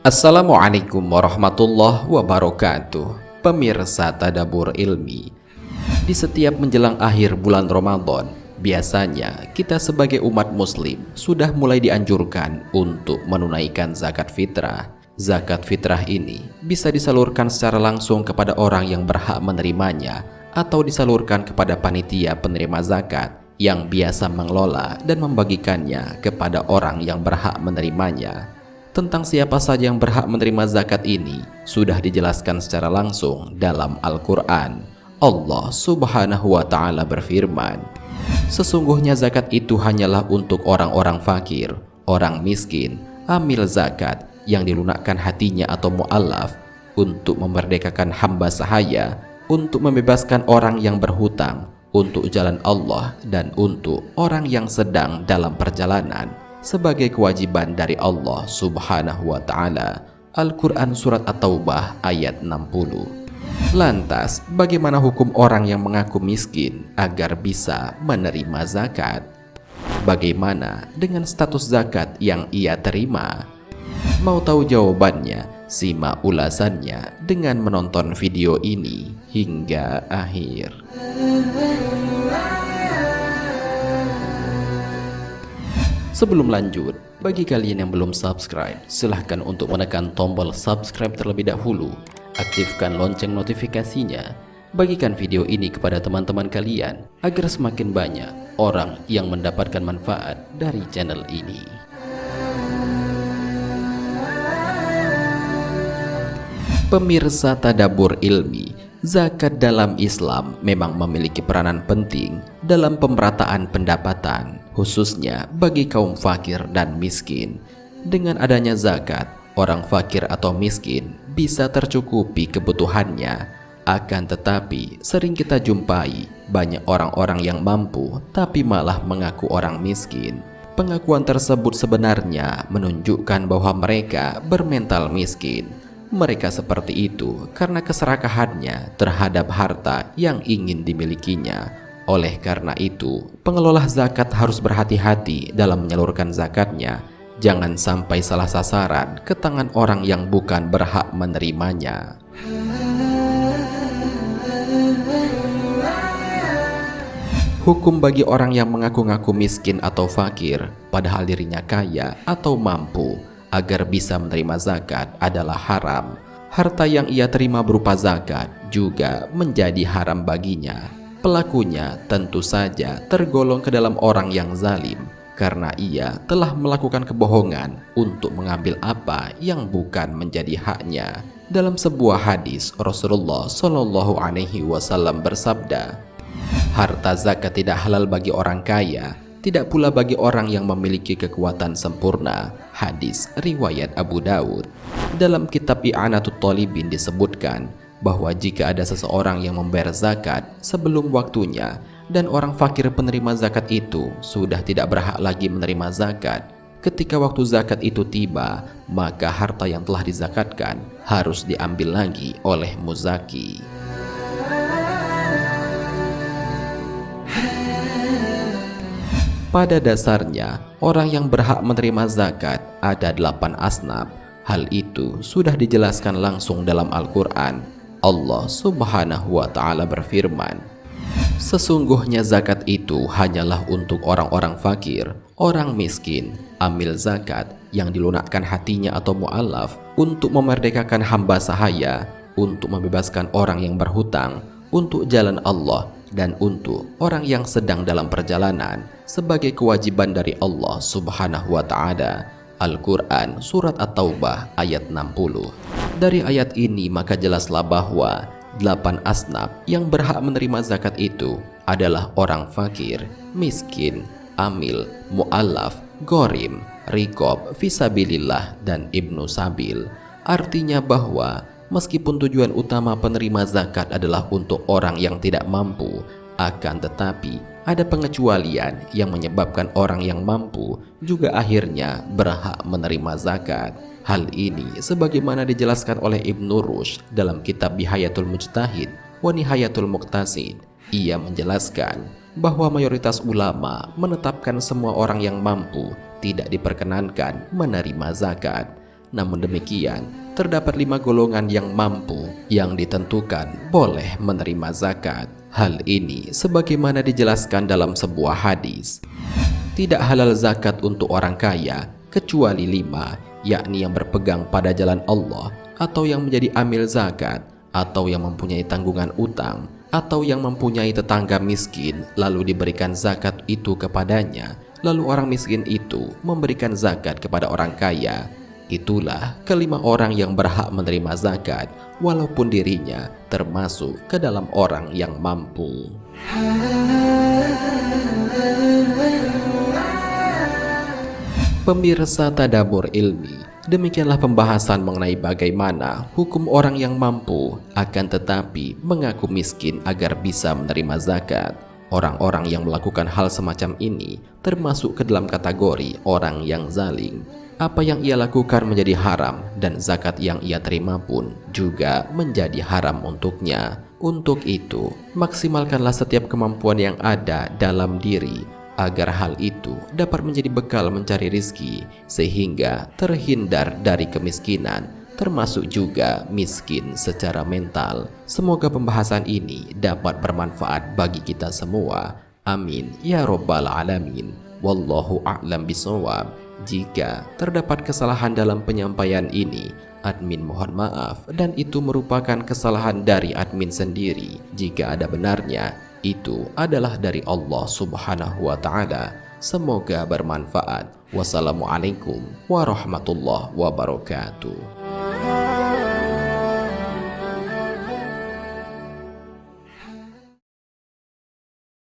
Assalamualaikum warahmatullahi wabarakatuh. Pemirsa Tadabbur Ilmi, di setiap menjelang akhir bulan Ramadan, biasanya kita sebagai umat muslim sudah mulai dianjurkan untuk menunaikan zakat fitrah. Zakat fitrah ini bisa disalurkan secara langsung kepada orang yang berhak menerimanya atau disalurkan kepada panitia penerima zakat yang biasa mengelola dan membagikannya kepada orang yang berhak menerimanya. Tentang siapa saja yang berhak menerima zakat ini sudah dijelaskan secara langsung dalam Al-Quran. Allah Subhanahu wa Ta'ala berfirman, "Sesungguhnya zakat itu hanyalah untuk orang-orang fakir, orang miskin, amil zakat yang dilunakkan hatinya atau mu'allaf, untuk memerdekakan hamba sahaya, untuk membebaskan orang yang berhutang, untuk jalan Allah, dan untuk orang yang sedang dalam perjalanan, sebagai kewajiban dari Allah Subhanahu wa Ta'ala." Al-Quran Surat At-Taubah ayat 60. Lantas, bagaimana hukum orang yang mengaku miskin agar bisa menerima zakat? Bagaimana dengan status zakat yang ia terima? Mau tahu jawabannya? Simak ulasannya dengan menonton video ini hingga akhir. Sebelum lanjut, bagi kalian yang belum subscribe, silahkan untuk menekan tombol subscribe terlebih dahulu. Aktifkan lonceng notifikasinya. Bagikan video ini kepada teman-teman kalian agar semakin banyak orang yang mendapatkan manfaat dari channel ini. Pemirsa Tadabbur Ilmi, zakat dalam Islam memang memiliki peranan penting dalam pemerataan pendapatan, khususnya bagi kaum fakir dan miskin. Dengan adanya zakat, orang fakir atau miskin bisa tercukupi kebutuhannya. Akan tetapi, sering kita jumpai banyak orang-orang yang mampu tapi malah mengaku orang miskin. Pengakuan tersebut sebenarnya menunjukkan bahwa mereka bermental miskin. Mereka seperti itu karena keserakahannya terhadap harta yang ingin dimilikinya. Oleh karena itu, pengelola zakat harus berhati-hati dalam menyalurkan zakatnya. Jangan sampai salah sasaran ke tangan orang yang bukan berhak menerimanya. Hukum bagi orang yang mengaku-ngaku miskin atau fakir, padahal dirinya kaya atau mampu, agar bisa menerima zakat adalah haram. Harta yang ia terima berupa zakat juga menjadi haram baginya. Pelakunya tentu saja tergolong ke dalam orang yang zalim, karena ia telah melakukan kebohongan untuk mengambil apa yang bukan menjadi haknya. Dalam sebuah hadis, Rasulullah Shallallahu Alaihi Wasallam bersabda, "Harta zakat tidak halal bagi orang kaya, tidak pula bagi orang yang memiliki kekuatan sempurna." Hadis riwayat Abu Daud. Dalam kitab I'anatut Thalibin disebutkan bahwa jika ada seseorang yang membayar zakat sebelum waktunya dan orang fakir penerima zakat itu sudah tidak berhak lagi menerima zakat, ketika waktu zakat itu tiba, maka harta yang telah dizakatkan harus diambil lagi oleh muzaki. Pada dasarnya, orang yang berhak menerima zakat ada 8 asnaf. Hal itu sudah dijelaskan langsung dalam Al-Quran. Allah Subhanahu wa Ta'ala berfirman, "Sesungguhnya zakat itu hanyalah untuk orang-orang fakir, orang miskin, amil zakat yang dilunakkan hatinya atau mu'allaf, untuk memerdekakan hamba sahaya, untuk membebaskan orang yang berhutang, untuk jalan Allah, dan untuk orang yang sedang dalam perjalanan, sebagai kewajiban dari Allah Subhanahu wa Ta'ala." Al-Quran Surat At-Taubah ayat 60. Dari ayat ini maka jelaslah bahwa 8 asnaf yang berhak menerima zakat itu adalah orang fakir, miskin, amil, mu'allaf, gorim, rikob, fisabilillah, dan ibnu sabil. Artinya bahwa meskipun tujuan utama penerima zakat adalah untuk orang yang tidak mampu, akan tetapi ada pengecualian yang menyebabkan orang yang mampu juga akhirnya berhak menerima zakat. Hal ini sebagaimana dijelaskan oleh Ibnu Rushd dalam kitab Bihayatul Mujtahid wa Nihayatul Muqtasid. Ia menjelaskan bahwa mayoritas ulama menetapkan semua orang yang mampu tidak diperkenankan menerima zakat. Namun demikian, terdapat 5 golongan yang mampu yang ditentukan boleh menerima zakat. Hal ini sebagaimana dijelaskan dalam sebuah hadis. Tidak halal zakat untuk orang kaya kecuali 5, yakni yang berpegang pada jalan Allah, atau yang menjadi amil zakat, atau yang mempunyai tanggungan utang, atau yang mempunyai tetangga miskin lalu diberikan zakat itu kepadanya, lalu orang miskin itu memberikan zakat kepada orang kaya. Itulah kelima orang yang berhak menerima zakat, walaupun dirinya termasuk ke dalam orang yang mampu. Pemirsa Tadabbur Ilmi, demikianlah pembahasan mengenai bagaimana hukum orang yang mampu akan tetapi mengaku miskin agar bisa menerima zakat. Orang-orang yang melakukan hal semacam ini termasuk ke dalam kategori orang yang zalim. Apa yang ia lakukan menjadi haram dan zakat yang ia terima pun juga menjadi haram untuknya. Untuk itu, maksimalkanlah setiap kemampuan yang ada dalam diri agar hal itu dapat menjadi bekal mencari rizki sehingga terhindar dari kemiskinan, termasuk juga miskin secara mental. Semoga pembahasan ini dapat bermanfaat bagi kita semua. Amin ya robbal alamin. Wallahu a'lam bishawab. Jika terdapat kesalahan dalam penyampaian ini, admin mohon maaf, dan itu merupakan kesalahan dari admin sendiri. Jika ada benarnya, itu adalah dari Allah Subhanahu wa Ta'ala. Semoga bermanfaat. Wassalamualaikum warahmatullahi wabarakatuh.